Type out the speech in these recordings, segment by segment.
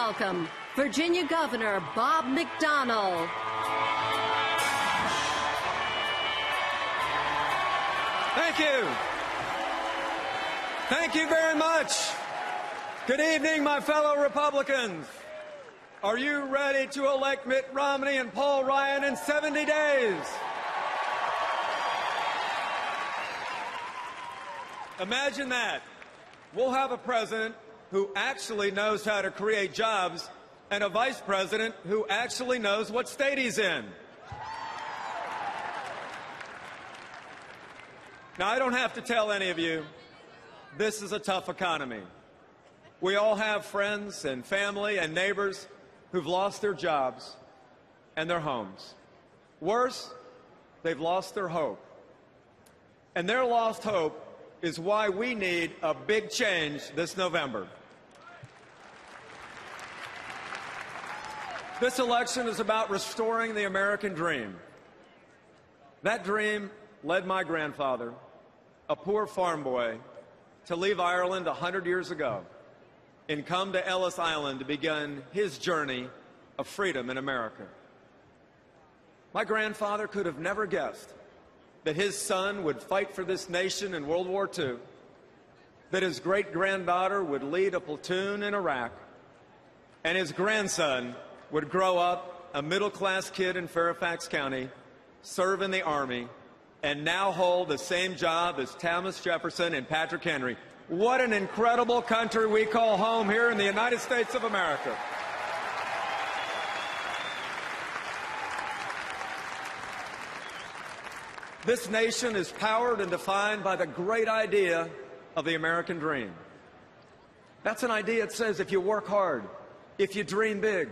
welcome Virginia Governor Bob McDonnell. Thank you. Thank you very much. Good evening, my fellow Republicans. Are you ready to elect Mitt Romney and Paul Ryan in 70 days? Imagine that. We'll have a president who actually knows how to create jobs and a vice president who actually knows what state he's in. Now, I don't have to tell any of you, this is a tough economy. We all have friends and family and neighbors who've lost their jobs and their homes. Worse, they've lost their hope. And their lost hope is why we need a big change this November. This election is about restoring the American dream. That dream led my grandfather, a poor farm boy, to leave Ireland 100 years ago and come to Ellis Island to begin his journey of freedom in America. My grandfather could have never guessed that his son would fight for this nation in World War II, that his great-granddaughter would lead a platoon in Iraq, and his grandson would grow up a middle-class kid in Fairfax County, serve in the Army, and now hold the same job as Thomas Jefferson and Patrick Henry. What an incredible country we call home here in the United States of America. This nation is powered and defined by the great idea of the American dream. That's an idea that says if you work hard, if you dream big,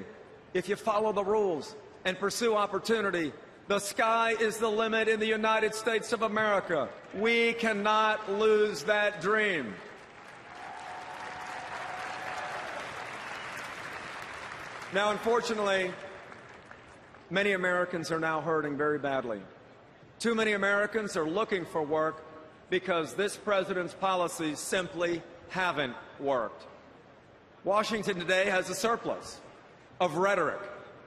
if you follow the rules and pursue opportunity, the sky is the limit in the United States of America. We cannot lose that dream. Now, unfortunately, many Americans are now hurting very badly. Too many Americans are looking for work because this president's policies simply haven't worked. Washington today has a surplus of rhetoric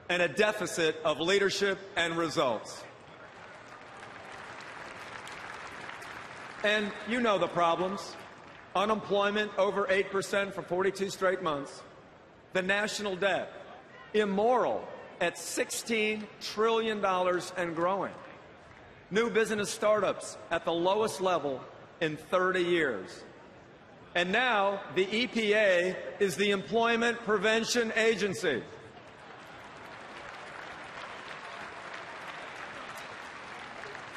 and a deficit of leadership and results. And you know the problems. Unemployment over 8% for 42 straight months. The national debt, immoral at $16 trillion and growing. New business startups at the lowest level in 30 years. And now the EPA is the Employment Prevention Agency.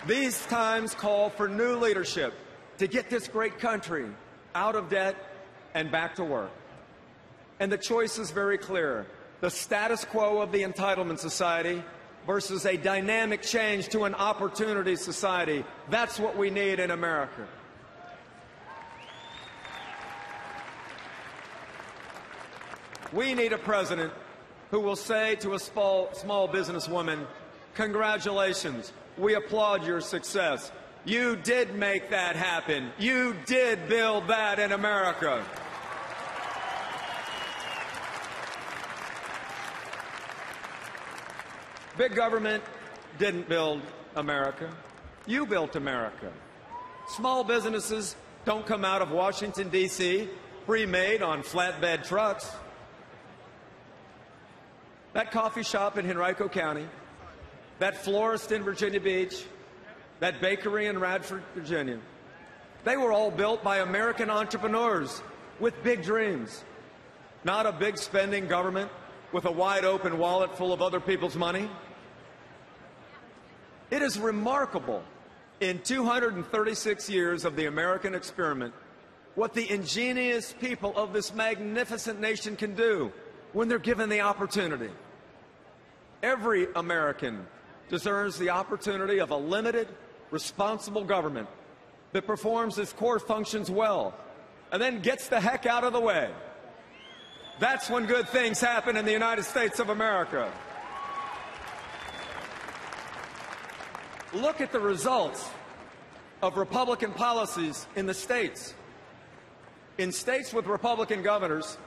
These times call for new leadership to get this great country out of debt and back to work. And the choice is very clear. The status quo of the entitlement society versus a dynamic change to an opportunity society. That's what we need in America. We need a president who will say to a small businesswoman, congratulations, we applaud your success. You did make that happen. You did build that in America. Big government didn't build America. You built America. Small businesses don't come out of Washington, D.C., pre-made on flatbed trucks. That coffee shop in Henrico County, that florist in Virginia Beach, that bakery in Radford, Virginia, they were all built by American entrepreneurs with big dreams, not a big spending government with a wide open wallet full of other people's money. It is remarkable in 236 years of the American experiment what the ingenious people of this magnificent nation can do when they're given the opportunity. Every American deserves the opportunity of a limited, responsible government that performs its core functions well and then gets the heck out of the way. That's when good things happen in the United States of America. Look at the results of Republican policies in the states. In states with Republican governors,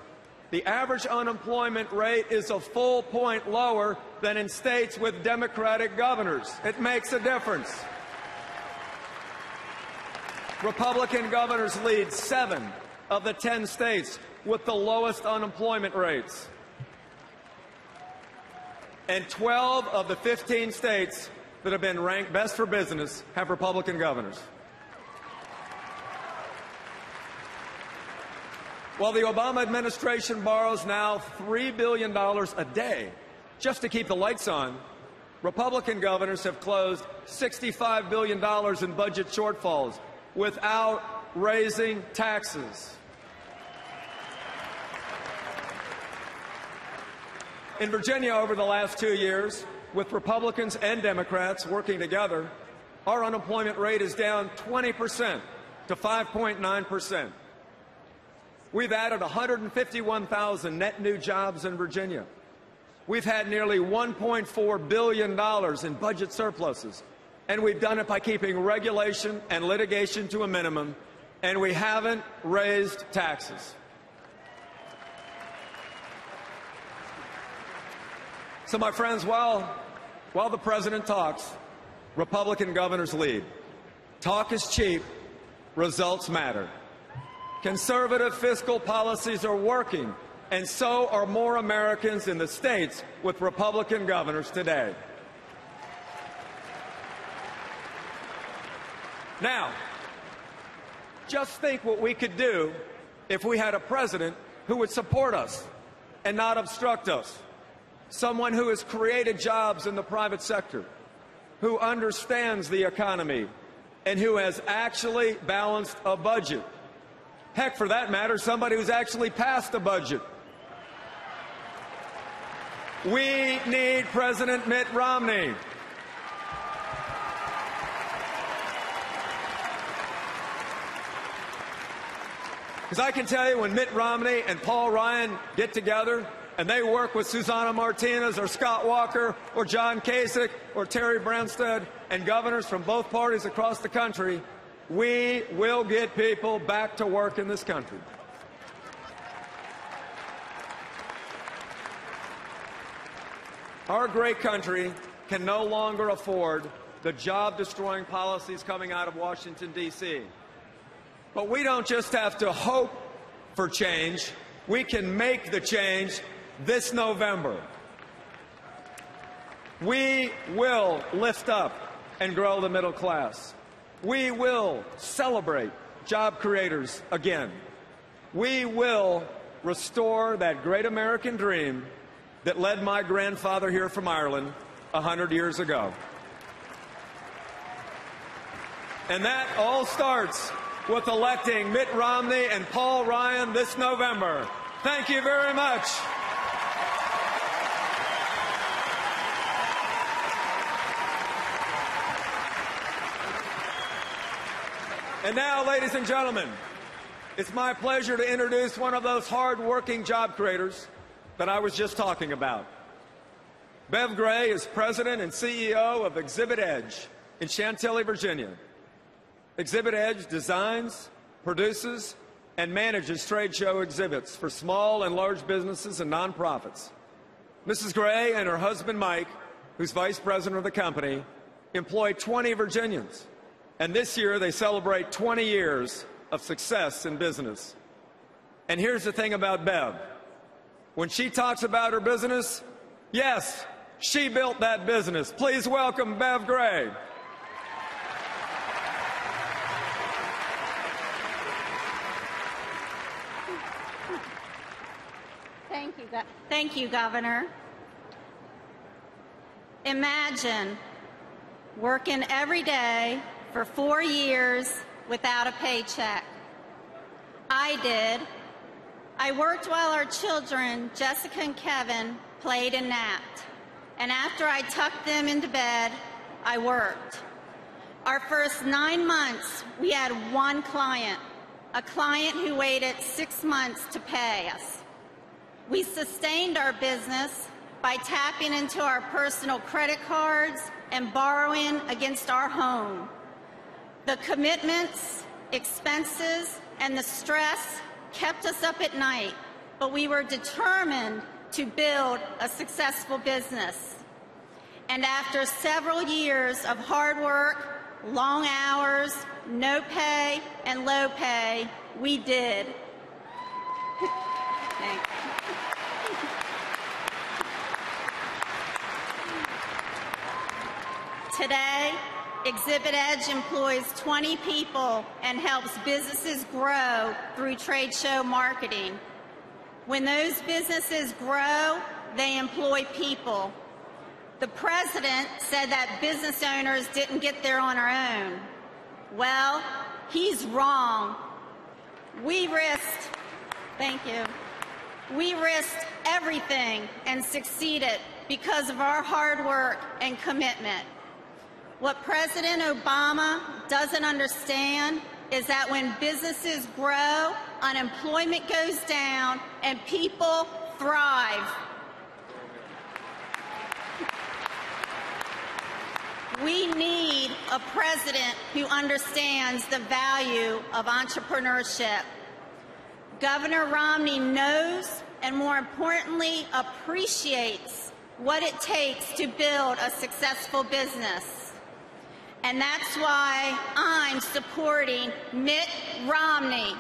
The average unemployment rate is a full point lower than in states with Democratic governors. It makes a difference. Republican governors lead 7 of the 10 states with the lowest unemployment rates. And 12 of the 15 states that have been ranked best for business have Republican governors. While the Obama administration borrows now $3 billion a day just to keep the lights on, Republican governors have closed $65 billion in budget shortfalls without raising taxes. In Virginia, over the last 2 years, with Republicans and Democrats working together, our unemployment rate is down 20% to 5.9%. We've added 151,000 net new jobs in Virginia. We've had nearly $1.4 billion in budget surpluses, and we've done it by keeping regulation and litigation to a minimum, and we haven't raised taxes. So, my friends, while the president talks, Republican governors lead. Talk is cheap, results matter. Conservative fiscal policies are working, and so are more Americans in the states with Republican governors today. Now, just think what we could do if we had a president who would support us and not obstruct us. Someone who has created jobs in the private sector, who understands the economy, and who has actually balanced a budget. Heck, for that matter, somebody who's actually passed a budget. We need President Mitt Romney. Because I can tell you, when Mitt Romney and Paul Ryan get together and they work with Susana Martinez or Scott Walker or John Kasich or Terry Branstad and governors from both parties across the country, we will get people back to work in this country. Our great country can no longer afford the job-destroying policies coming out of Washington, D.C. But we don't just have to hope for change. We can make the change this November. We will lift up and grow the middle class. We will celebrate job creators again. We will restore that great American dream that led my grandfather here from Ireland 100 years ago. And that all starts with electing Mitt Romney and Paul Ryan this November. Thank you very much. And now, ladies and gentlemen, it's my pleasure to introduce one of those hard-working job creators that I was just talking about. Bev Gray is president and CEO of Exhibit Edge in Chantilly, Virginia. Exhibit Edge designs, produces, and manages trade show exhibits for small and large businesses and nonprofits. Mrs. Gray and her husband, Mike, who's vice president of the company, employ 20 Virginians. And this year, they celebrate 20 years of success in business. And here's the thing about Bev. When she talks about her business, yes, she built that business. Please welcome Bev Gray. Thank you, Governor. Imagine working every day for 4 years without a paycheck. I did. I worked while our children, Jessica and Kevin, played and napped. And after I tucked them into bed, I worked. Our first 9 months, we had one client, a client who waited 6 months to pay us. We sustained our business by tapping into our personal credit cards and borrowing against our home. The commitments, expenses, and the stress kept us up at night, but we were determined to build a successful business. And after several years of hard work, long hours, no pay, and low pay, we did. Thank you. Today, Exhibit Edge employs 20 people and helps businesses grow through trade show marketing. When those businesses grow, they employ people. The president said that business owners didn't get there on our own. Well, he's wrong. We risked everything and succeeded because of our hard work and commitment. What President Obama doesn't understand is that when businesses grow, unemployment goes down and people thrive. We need a president who understands the value of entrepreneurship. Governor Romney knows and, more importantly, appreciates what it takes to build a successful business. And that's why I'm supporting Mitt Romney.